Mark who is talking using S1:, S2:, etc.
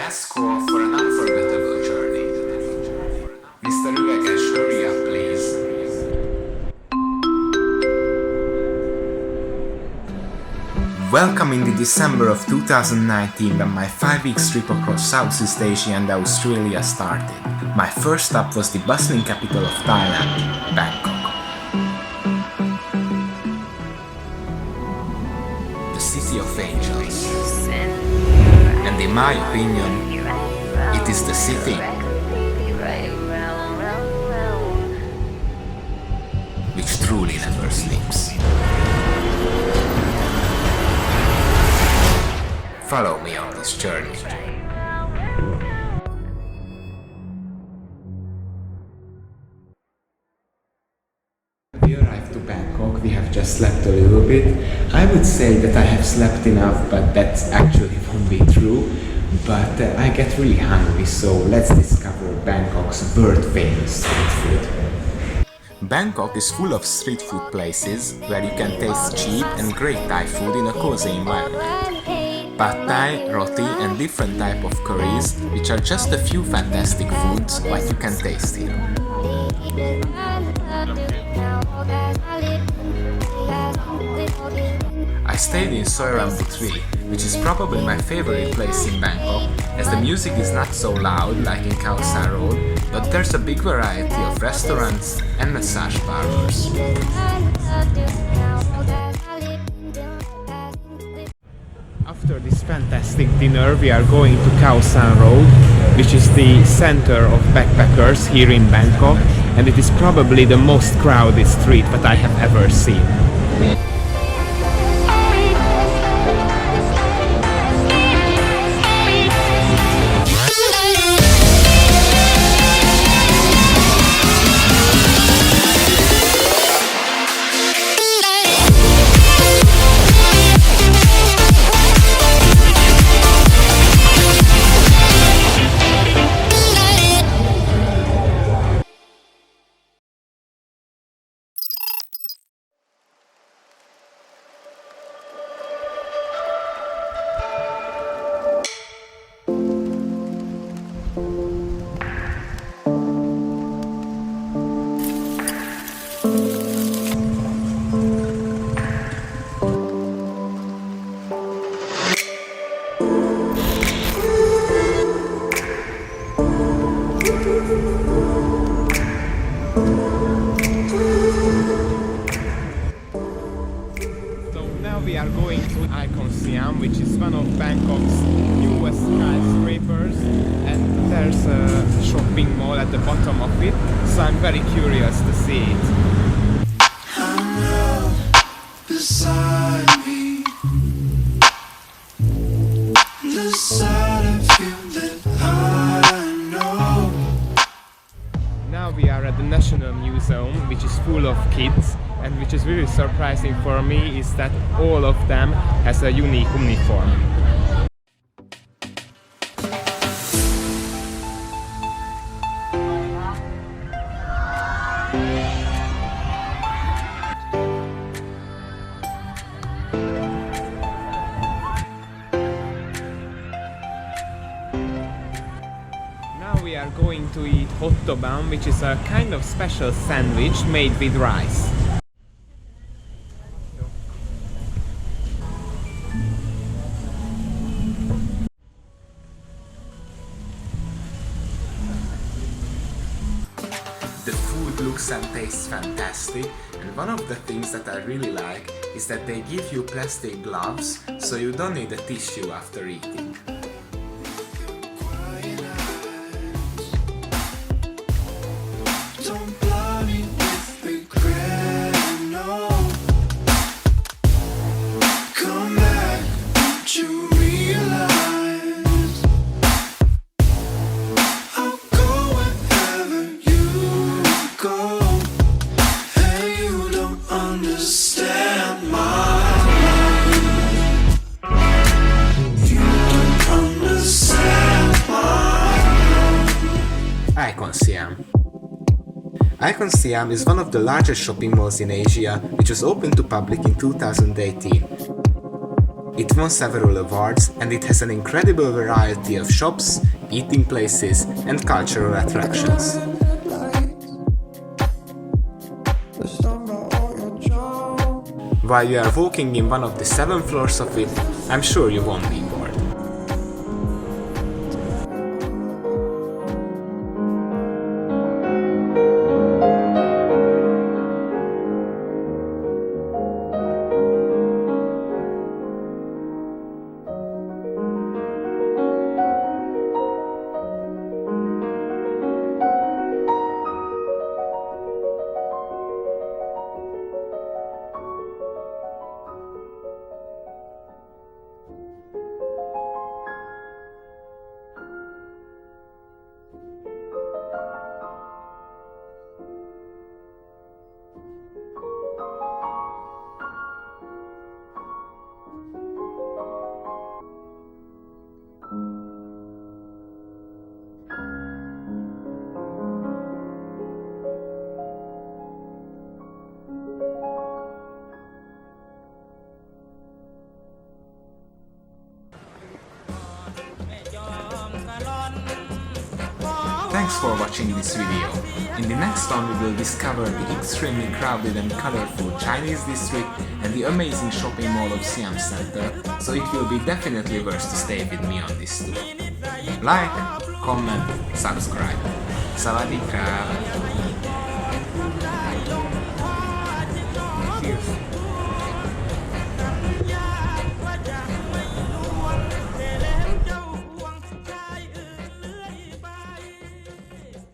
S1: Let's go off for an unforgettable journey. Mr. Üveges, hurry up, please. Welcome in the December of 2019 when my 5-week trip across Southeast Asia and Australia started. My first stop was the bustling capital of Thailand, Bangkok. The city of angels. And in my opinion, it is the city which truly never sleeps. Follow me on this journey. We arrived to Bangkok, we have just slept a little bit. I would say that I have slept enough, but that actually won't be true. But I get really hungry, so let's discover Bangkok's bird-famous street food. Bangkok is full of street food places where you can taste cheap and great Thai food in a cozy environment. Pad Thai, roti and different type of curries, which are just a few fantastic foods what you can taste here. I stayed in Soirambu 3, which is probably my favorite place in Bangkok, as the music is not so loud like in Khao San Road, but there's a big variety of restaurants and massage parlors. After this fantastic dinner, we are going to Khao San Road, which is the center of backpackers here in Bangkok, and it is probably the most crowded street that I have ever seen. We are going to Iconsiam, which is one of Bangkok's newest skyscrapers, and there's a shopping mall at the bottom of it, so I'm very curious to see it. Beside me, the side of you that I know. Now we are at the National Museum, which is full of kids. And which is really surprising for me is that all of them has a unique uniform. Now we are going to eat hot tobam, which is a kind of special sandwich made with rice. The food looks and tastes fantastic, and one of the things that I really like is that they give you plastic gloves, so you don't need a tissue after eating. Iconsiam. Iconsiam is one of the largest shopping malls in Asia, which was opened to public in 2018. It won several awards and it has an incredible variety of shops, eating places and cultural attractions. While you are walking in one of the 7 floors of it, I'm sure you won't be bored. Thanks for watching this video. In the next one we will discover the extremely crowded and colorful Chinese district and the amazing shopping mall of Siam Center, so it will be definitely worth to stay with me on this tour. Like, comment, subscribe. Sawadee krap!